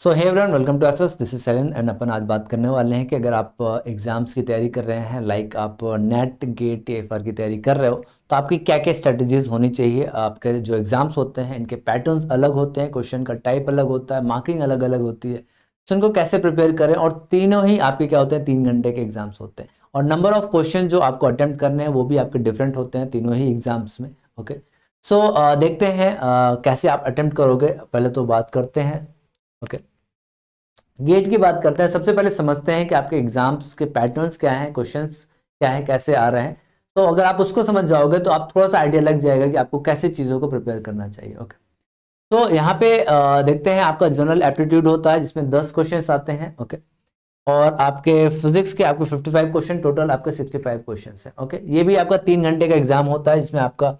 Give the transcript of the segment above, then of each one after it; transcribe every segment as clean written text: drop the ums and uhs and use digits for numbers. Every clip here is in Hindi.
So hey everyone, welcome to FS. This is सेलन एंड अपन आज बात करने वाले हैं कि अगर आप एग्ज़ाम्स की तैयारी कर रहे हैं, लाइक आप नेट गेट टीएफआर की तैयारी कर रहे हो, तो आपकी क्या क्या स्ट्रेटजीज होनी चाहिए। आपके जो एग्ज़ाम्स होते हैं इनके पैटर्न्स अलग होते हैं, क्वेश्चन का टाइप अलग होता है, मार्किंग अलग अलग होती है, तो उनको कैसे प्रिपेयर करें। और तीनों ही आपके क्या होते हैं, 3 घंटे के एग्जाम्स होते हैं और नंबर ऑफ क्वेश्चन जो आपको अटेम्प्ट करने हैं वो भी आपके डिफरेंट होते हैं तीनों ही एग्जाम्स में। ओके, सो देखते हैं कैसे आप अटेम्प्ट करोगे। पहले तो बात करते हैं ओके गेट की बात करते हैं। सबसे पहले समझते हैं कि आपके एग्जाम्स के पैटर्न्स क्या हैं, क्वेश्चंस क्या है, कैसे आ रहे हैं। तो अगर आप उसको समझ जाओगे तो आप थोड़ा सा आइडिया लग जाएगा कि आपको कैसे चीज़ों को प्रिपेयर करना चाहिए। ओके, तो यहाँ पे देखते हैं आपका जनरल एप्टीट्यूड होता है जिसमें 10 क्वेश्चंस आते हैं। ओके, और आपके फिजिक्स के आपके 55 क्वेश्चन, टोटल आपके 65 क्वेश्चन है। ओके, ये भी आपका 3 घंटे का एग्जाम होता है जिसमें आपका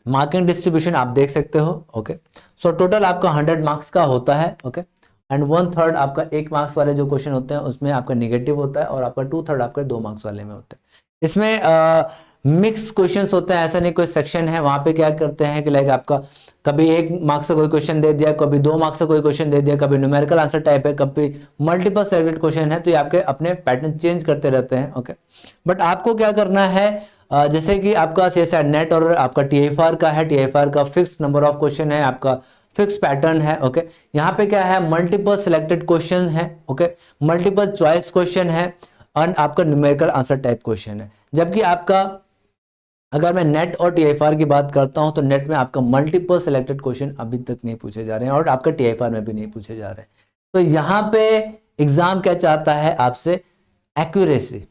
मार्किंग डिस्ट्रीब्यूशन आप देख सकते हो। ओके, सो टोटल आपका 100 मार्क्स का होता है। ओके, एंड 1/3 आपका 1 मार्क्स वाले जो क्वेश्चन होते हैं उसमें आपका निगेटिव होता है और आपका 2/3 आपके 2 मार्क्स वाले में होते हैं। इसमें मिक्स क्वेश्चंस होते हैं, ऐसा नहीं कोई सेक्शन है वहां पे क्या करते हैं कि लाइक आपका कभी 1 मार्क्स से कोई क्वेश्चन दे दिया, कभी 2 मार्क्स से कोई क्वेश्चन दे दिया, कभी न्यूमेरिकल आंसर टाइप है, कभी मल्टीपल सेलेक्टेड क्वेश्चन है। तो ये आपके अपने पैटर्न चेंज करते रहते हैं। ओके, बट आपको क्या करना है, जैसे कि आपका सीएसआर नेट और आपका टीएफआर का है, टीएफआर का फिक्स नंबर ऑफ क्वेश्चन है, आपका फिक्स पैटर्न है। ओके, यहाँ पे क्या है, मल्टीपल सिलेक्टेड क्वेश्चन है। ओके, मल्टीपल चॉइस क्वेश्चन है और आपका न्यूमेरिकल आंसर टाइप क्वेश्चन है। जबकि आपका अगर मैं नेट और टीएफआर की बात करता हूं तो नेट में आपका मल्टीपल सिलेक्टेड क्वेश्चन अभी तक नहीं पूछे जा रहे हैं और आपका टीएफआर में भी नहीं पूछे जा रहे हैं। तो यहाँ पे एग्जाम क्या चाहता है आपसे, एक्यूरेसी।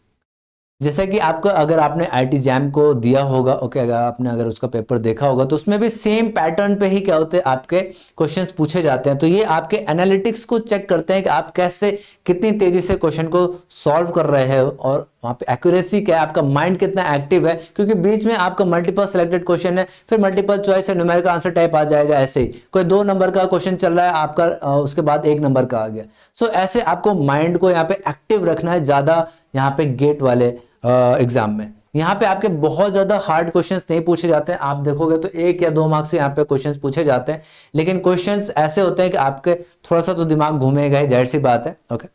जैसे कि आपका अगर आपने आईटी जैम को दिया होगा, ओके, अगर उसका पेपर देखा होगा तो उसमें भी सेम पैटर्न पे ही क्या होते हैं आपके क्वेश्चंस पूछे जाते हैं। तो ये आपके एनालिटिक्स को चेक करते हैं कि आप कैसे कितनी तेजी से क्वेश्चन को सॉल्व कर रहे हो और वहां पे एक्यूरेसी क्या है, आपका माइंड कितना एक्टिव है। क्योंकि बीच में आपका मल्टीपल सिलेक्टेड क्वेश्चन है, फिर मल्टीपल चॉइस है, न्यूमेरिकल आंसर टाइप आ जाएगा। ऐसे ही कोई 2 नंबर का क्वेश्चन चल रहा है आपका, उसके बाद 1 नंबर का आ गया। सो ऐसे आपको माइंड को यहाँ पे एक्टिव रखना है ज्यादा यहाँ पे गेट वाले एग्जाम में। यहाँ पे आपके बहुत ज्यादा हार्ड क्वेश्चंस नहीं पूछे जाते हैं। आप देखोगे तो 1 या 2 मार्क्स से यहाँ पे क्वेश्चंस पूछे जाते हैं, लेकिन क्वेश्चंस ऐसे होते हैं कि आपके थोड़ा सा तो दिमाग घूमेगा ही, जाहिर सी बात है। ओके,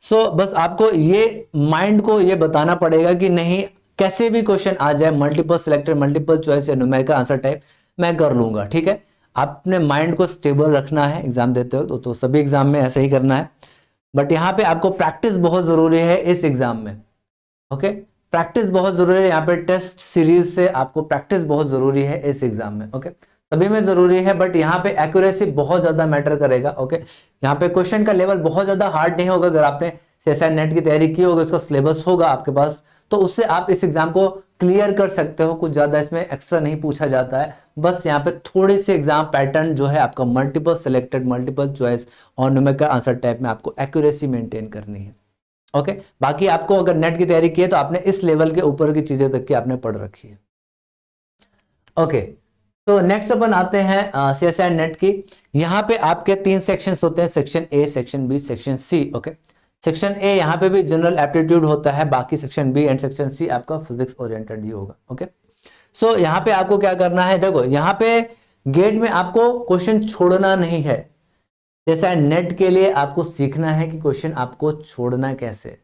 सो बस आपको ये माइंड को ये बताना पड़ेगा कि नहीं, कैसे भी क्वेश्चन आ जाए, मल्टीपल सिलेक्टेड, मल्टीपल चॉइस या न्यूमेरिकल आंसर टाइप, मैं कर लूंगा। ठीक है, आपने माइंड को स्टेबल रखना है एग्जाम देते वक्त। तो सभी एग्जाम में ऐसे ही करना है, बट यहाँ पे आपको प्रैक्टिस बहुत जरूरी है इस एग्जाम में। ओके, प्रैक्टिस बहुत जरूरी है। यहाँ पे टेस्ट सीरीज से आपको प्रैक्टिस बहुत जरूरी है इस एग्जाम में। ओके, सभी में जरूरी है, बट यहाँ पे एक्यूरेसी बहुत ज्यादा मैटर करेगा। ओके, यहाँ पे क्वेश्चन का लेवल बहुत ज्यादा हार्ड नहीं होगा। अगर आपने सीएसआर नेट की तैयारी की होगी, उसका सिलेबस होगा आपके पास, तो उससे आप इस एग्जाम को क्लियर कर सकते हो। कुछ ज्यादा इसमें एक्स्ट्रा नहीं पूछा जाता है। बस यहाँ पे थोड़ी सी एग्जाम पैटर्न जो है आपका मल्टीपल सिलेक्टेड, मल्टीपल चॉइस और न्यूमेरिकल आंसर टाइप में आपको एक्यूरेसी मेंटेन करनी है। ओके, बाकी आपको अगर नेट की तैयारी की है तो आपने इस लेवल के ऊपर की चीजें तक की आपने पढ़ रखी है। ओके, तो नेक्स्ट अपन आते हैं सीएसआर नेट की। यहाँ पे आपके 3 सेक्शंस होते हैं, section A, section B, section C. Okay, section A यहाँ पे भी जनरल एप्टीट्यूड होता है, बाकी section B and section C आपका फिजिक्स ओरिएंटेड ही होगा। ओके, सो यहाँ पे आपको क्या करना है, देखो यहाँ पे गेट में आपको क्वेश्चन छोड़ना नहीं है। जैसा नेट के लिए आपको सीखना है कि क्वेश्चन आपको छोड़ना कैसे।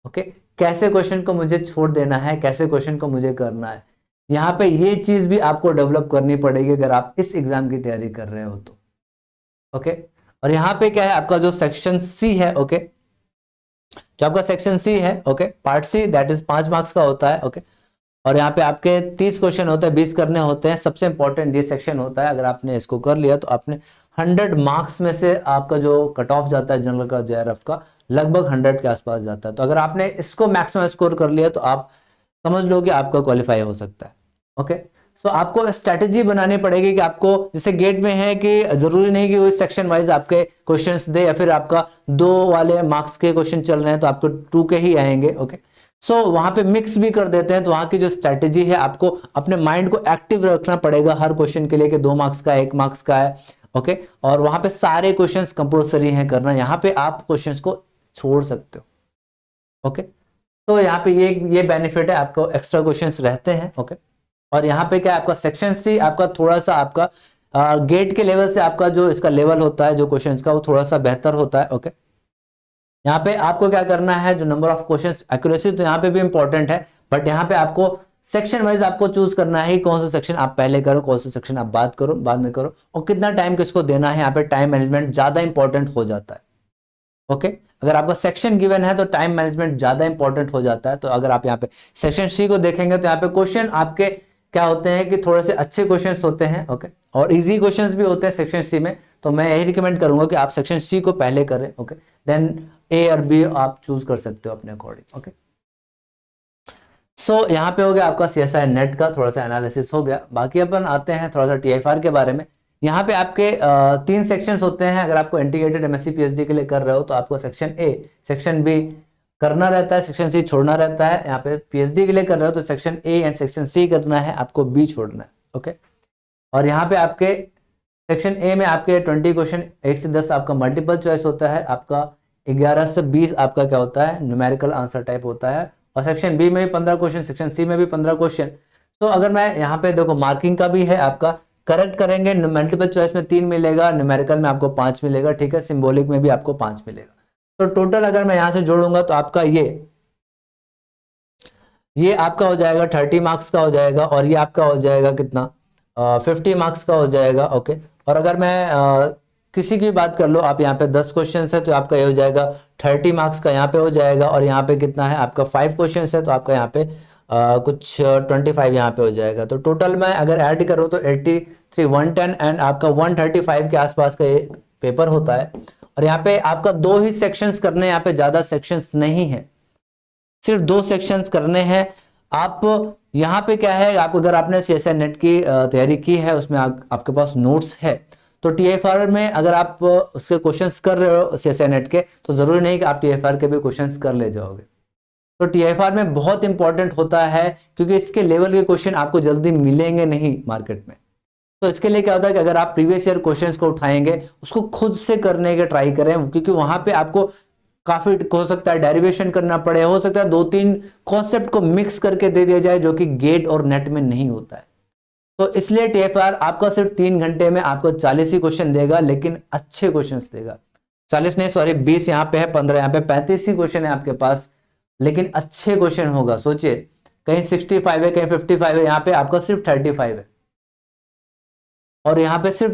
ओके, कैसे क्वेश्चन को मुझे छोड़ देना है, कैसे क्वेश्चन को मुझे करना है। यहाँ पे ये चीज भी आपको डेवलप करनी पड़ेगी अगर आप इस एग्जाम की तैयारी कर रहे हो तो। ओके, और यहाँ पे क्या है, आपका जो सेक्शन सी है, ओके, जो आपका सेक्शन सी है, okay, part C, that is 5 marks का होता है। ओके, और यहाँ पे आपके 30 क्वेश्चन होते हैं, 20 करने होते हैं। सबसे इंपॉर्टेंट ये सेक्शन होता है, अगर आपने इसको कर लिया तो आपने 100 मार्क्स में से आपका जो कट ऑफ जाता है जनरल का, जेआरएफ का, लगभग 100 के आसपास जाता है। तो अगर आपने इसको मैक्सिमम स्कोर कर लिया तो आप समझ लो कि आपका क्वालिफाई हो सकता है। ओके, सो आपको स्ट्रेटेजी बनानी पड़ेगी कि आपको, जैसे गेट में है कि जरूरी नहीं कि वो सेक्शन वाइज आपके क्वेश्चंस दे, या फिर आपका 2 वाले मार्क्स के क्वेश्चन चल रहे हैं तो आपको 2 के ही आएंगे। ओके, सो वहां पे मिक्स भी कर देते हैं। तो वहां की जो स्ट्रेटेजी है, आपको अपने माइंड को एक्टिव रखना पड़ेगा हर क्वेश्चन के लिए कि 2 मार्क्स का, 1 मार्क्स का है। ओके, और वहां पे सारे क्वेश्चंस कंपल्सरी है करना। यहाँ पे आप क्वेश्चंस को छोड़ सकते हो। ओके, तो यहाँ पे ये बेनिफिट है, आपको एक्स्ट्रा क्वेश्चंस रहते हैं। ओके, और यहाँ पे क्या आपका सेक्शन सी आपका थोड़ा सा आपका गेट के लेवल से आपका जो इसका लेवल होता है जो क्वेश्चंस का, वो थोड़ा सा बेहतर होता है। ओके, यहाँ पे आपको क्या करना है, जो नंबर ऑफ क्वेश्चंस, एक्यूरेसी तो यहाँ पे भी इंपॉर्टेंट है, बट यहाँ पे आपको सेक्शन वाइज आपको चूज करना है कौन सा सेक्शन आप पहले करो, कौन सा सेक्शन आप बाद में करो, और कितना टाइम किसको देना है। यहाँ पे टाइम मैनेजमेंट ज्यादा इंपॉर्टेंट हो जाता है। ओके, अगर आपका सेक्शन गिवन है तो टाइम मैनेजमेंट ज्यादा इंपॉर्टेंट हो जाता है। तो अगर आप यहाँ पे सेक्शन सी को देखेंगे तो यहाँ पे क्वेश्चन आपके क्या होते हैं कि थोड़े से अच्छे क्वेश्चंस होते हैं। ओके, और इजी क्वेश्चंस भी होते हैं सेक्शन सी में। तो मैं यही रिकमेंड करूंगा कि आप सेक्शन सी को पहले करें। ओके, देन ए और बी आप चूज कर सकते हो अपने अकॉर्डिंग। ओके, सो यहाँ पे हो गया आपका सीएसआई नेट का थोड़ा सा एनालिसिस हो गया। बाकी अपन आते हैं थोड़ा सा टीएफआर के बारे में। यहाँ पे आपके 3 सेक्शंस होते हैं। अगर आपको इंटीग्रेटेड एमएससी पीएचडी के लिए कर रहे हो तो आपको सेक्शन ए, सेक्शन बी करना रहता है, सेक्शन सी छोड़ना रहता है। यहाँ पे पीएचडी के लिए कर रहे हो तो section A and section C करना है, आपको बी छोड़ना है। ओके, और यहाँ पे आपके सेक्शन ए में आपके 20 क्वेश्चन 1 से 10 आपका मल्टीपल चॉइस होता है, आपका 11 से 20 आपका क्या होता है, न्यूमेरिकल आंसर टाइप होता है। और सेक्शन बी में भी 15 क्वेश्चन, सेक्शन सी में भी 15 क्वेश्चन। तो अगर मैं यहाँ पे देखो मार्किंग का भी है, आपका करेक्ट करेंगे मल्टीपल चॉइस में 3 मिलेगा, न्यूमेरिकल में आपको 5 मिलेगा, ठीक है, सिंबॉलिक में भी आपको 5 मिलेगा। तो टोटल अगर मैं यहाँ से जोड़ूंगा तो आपका ये आपका हो जाएगा 30 मार्क्स का हो जाएगा, और ये आपका हो जाएगा कितना 50 मार्क्स का हो जाएगा। ओके, और अगर मैं किसी की बात कर लो, आप यहाँ पे 10 क्वेश्चन है तो आपका ये हो जाएगा 30 मार्क्स का यहाँ पे हो जाएगा, और यहाँ पे कितना है आपका 5 क्वेश्चन है तो आपका यहाँ पे कुछ 25 यहाँ पे हो जाएगा। तो टोटल में अगर ऐड करो तो 83 110 एंड आपका 135 के आसपास का ये पेपर होता है। और यहाँ पे आपका 2 ही सेक्शंस करने, यहाँ पे ज्यादा सेक्शंस नहीं है, सिर्फ 2 सेक्शंस करने हैं। आप यहाँ पे क्या है, आप अगर आपने सीएसआई नेट की तैयारी की है, उसमें आपके पास नोट्स है, तो टीएफआर में अगर आप उसके क्वेश्चंस कर रहे हो सीएसआई नेट के, तो जरूरी नहीं कि आप टीएफआर के भी क्वेश्चंस कर ले जाओगे। तो टीएफआर में बहुत इंपॉर्टेंट होता है, क्योंकि इसके लेवल के क्वेश्चन आपको जल्दी मिलेंगे नहीं मार्केट में। तो इसके लिए क्या होता है कि अगर आप प्रीवियस ईयर क्वेश्चंस को उठाएंगे, उसको खुद से करने के ट्राई करें, क्योंकि वहां पे आपको काफी हो सकता है डेरिवेशन करना पड़े, हो सकता है 2-3 कॉन्सेप्ट को मिक्स करके दे दिया जाए, जो कि गेट और नेट में नहीं होता है। तो इसलिए टीएफआर आपका सिर्फ 3 घंटे में आपको 40 ही क्वेश्चन देगा, लेकिन अच्छे क्वेश्चंस देगा। 40 नहीं, सॉरी 20 यहाँ पे है, 15 यहाँ पे, 35 ही क्वेश्चन है आपके पास, लेकिन अच्छे क्वेश्चन होगा। सोचिए, कहीं 65 है, कहीं 55 है, यहाँ पे आपका सिर्फ 35 है, और यहाँ पे सिर्फ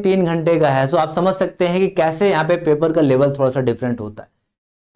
3 घंटे का है। सो आप समझ सकते हैं कि कैसे यहाँ पे पेपर का लेवल थोड़ा सा डिफरेंट होता है।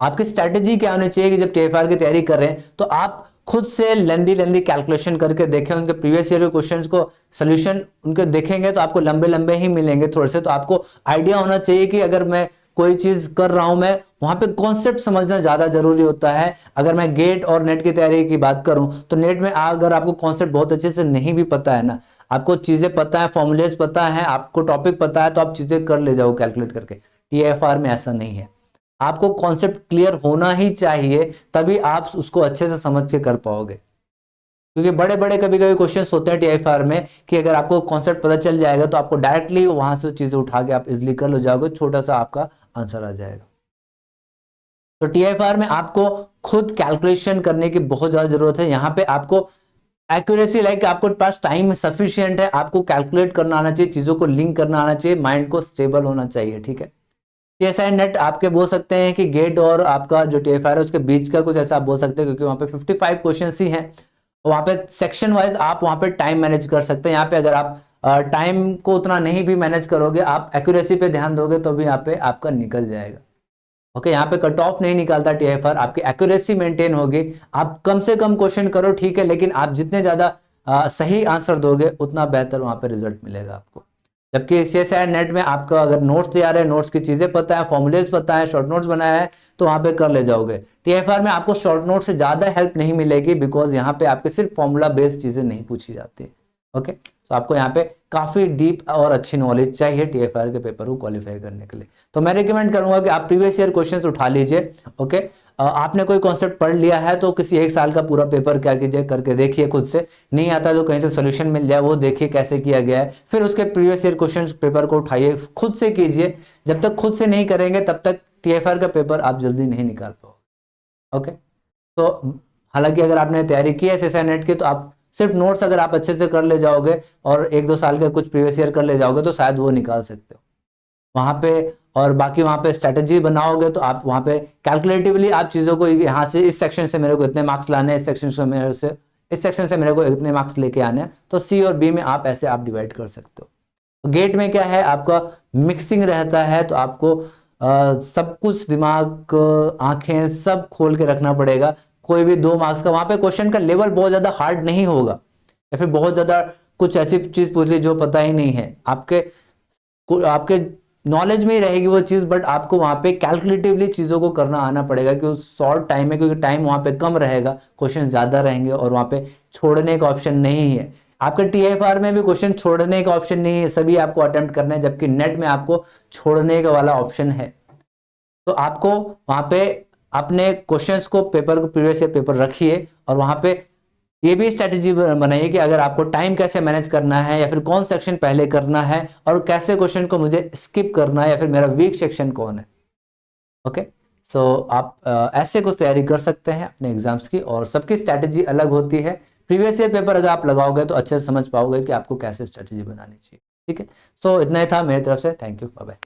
आपकी स्ट्रैटेजी क्या होनी चाहिए कि जब टीएफआर की तैयारी कर रहे हैं तो आप खुद से लेंदी कैलकुलेशन करके देखें, उनके प्रीवियस ईयर के क्वेश्चंस को सोल्यूशन उनके देखेंगे तो आपको लंबे लंबे ही मिलेंगे थोड़े से। तो आपको आइडिया होना चाहिए कि अगर मैं कोई चीज कर रहा हूं, मैं वहां पे कॉन्सेप्ट समझना ज्यादा जरूरी होता है। अगर मैं गेट और नेट की तैयारी की बात करूं तो नेट में अगर आपको कॉन्सेप्ट बहुत अच्छे से नहीं भी पता है ना, आपको चीजें पता है, फॉर्मुलेज पता है, आपको टॉपिक पता है, तो आप चीजें कर ले जाओ कैलकुलेट करके। टीएफआर में ऐसा नहीं है, आपको कॉन्सेप्ट क्लियर होना ही चाहिए, तभी आप उसको अच्छे से समझ के कर पाओगे। क्योंकि बड़े बड़े कभी कभी क्वेश्चंस होते हैं टीएफआर में कि अगर आपको कॉन्सेप्ट पता चल जाएगा तो आपको डायरेक्टली वहां से चीजें उठा के आप इजिली कर लो जाओगे, छोटा सा आपका आंसर आ जाएगा। तो टीएफआर में आपको खुद कैलकुलेशन करने की बहुत ज्यादा जरूरत है। यहाँ पे आपको एक्यूरेसी, लाइक आपको पास टाइम सफिशिएंट है, आपको कैलकुलेट करना आना चाहिए, चीजों को लिंक करना आना चाहिए, माइंड को स्टेबल होना चाहिए, ठीक है। टीएसआई नेट आपके बोल सकते हैं कि गेट और आपका जो टीएफआर है उसके बीच का कुछ ऐसा आप बोल सकते हैं, क्योंकि वहां पे 55 क्वेश्चन ही हैं, वहां पे सेक्शन वाइज आप वहां पे टाइम मैनेज कर सकते हैं। यहाँ पे अगर आप टाइम को उतना नहीं भी मैनेज करोगे, आप एक्यूरेसी पे ध्यान दोगे तो भी यहाँ पे आपका निकल जाएगा। ओके, यहाँ पे कट ऑफ नहीं निकालता टीएफआर, आपकी एक्यूरेसी मेंटेन होगी। आप कम से कम क्वेश्चन करो, ठीक है, लेकिन आप जितने ज्यादा सही आंसर दोगे उतना बेहतर वहां पे रिजल्ट मिलेगा आपको। जबकि सीएसआई नेट में आपका अगर नोट्स तैयार है, नोट्स की चीजें पता है, फॉर्मुलेज पता है, शॉर्ट नोट्स बनाया है, तो वहां पे कर ले जाओगे। टीएफआर में आपको शॉर्ट नोट से ज्यादा हेल्प नहीं मिलेगी, बिकॉज यहाँ पे आपके सिर्फ फॉर्मूला बेस्ड चीजें नहीं पूछी जाती। ओके, तो आपको यहाँ पे काफी डीप और अच्छी नॉलेज चाहिए टीएफआर के पेपर को क्वालिफाई करने के लिए। तो मैं रिकमेंड करूंगा कि आप प्रीवियस ईयर क्वेश्चंस उठा लीजिए। ओके, आपने कोई कॉन्सेप्ट पढ़ लिया है तो किसी 1 साल का पूरा पेपर क्या कीजिए, करके देखिए खुद से, नहीं आता तो कहीं से सोल्यूशन मिल जाए वो देखिए कैसे किया गया है, फिर उसके प्रीवियस ईयर क्वेश्चन पेपर को उठाइए, खुद से कीजिए। जब तक खुद से नहीं करेंगे तब तक टीएफआर का पेपर आप जल्दी नहीं निकाल पाओगे। ओके, तो हालांकि अगर आपने तैयारी की है सीएसआई नेट की तो आप सिर्फ नोट्स अगर आप अच्छे से कर ले जाओगे और 1-2 साल के कुछ प्रीवियस ईयर कर ले जाओगे तो शायद वो निकाल सकते हो वहां पे। और बाकी वहां पे स्ट्रेटेजी बनाओगे तो आप वहां पे कैलकुलेटिवली आप चीजों को यहाँ से इस सेक्शन से मेरे को इतने मार्क्स लाने हैं, इस सेक्शन से मेरे को इतने मार्क्स लेके आने हैं, तो सी और बी में आप ऐसे आप डिवाइड कर सकते हो। गेट में क्या है, आपका मिक्सिंग रहता है, तो आपको सब कुछ दिमाग आंखें सब खोल के रखना पड़ेगा। कोई भी 2 मार्क्स का वहां पे क्वेश्चन का लेवल बहुत ज्यादा हार्ड नहीं होगा, या फिर बहुत ज्यादा कुछ ऐसी चीज पूछ ली जो पता ही नहीं है, आपके नॉलेज में ही रहेगी वो चीज, बट आपको वहां पे कैलकुलेटिवली चीजों को करना आना पड़ेगा, कि उस शॉर्ट टाइम में, क्योंकि टाइम वहां पे कम रहेगा, क्वेश्चन ज्यादा रहेंगे और वहां पे छोड़ने का ऑप्शन नहीं है। आपके TFR में भी क्वेश्चन छोड़ने का ऑप्शन नहीं है, सभी आपको अटेम्प्ट करना है, जबकि नेट में आपको छोड़ने का वाला ऑप्शन है। तो आपको वहां पे अपने क्वेश्चंस को प्रीवियस ईयर पेपर रखिए, और वहां पे ये भी स्ट्रेटेजी बनाइए कि अगर आपको टाइम कैसे मैनेज करना है, या फिर कौन सेक्शन पहले करना है, और कैसे क्वेश्चन को मुझे स्किप करना है, या फिर मेरा वीक सेक्शन कौन है। ओके, सो आप ऐसे कुछ तैयारी कर सकते हैं अपने एग्जाम्स की, और सबकी स्ट्रेटेजी अलग होती है। प्रीवियस ईयर पेपर अगर आप लगाओगे तो अच्छे से समझ पाओगे कि आपको कैसे स्ट्रेटेजी बनानी चाहिए। ठीक है, सो इतना ही था मेरी तरफ से। Thank you, bye bye.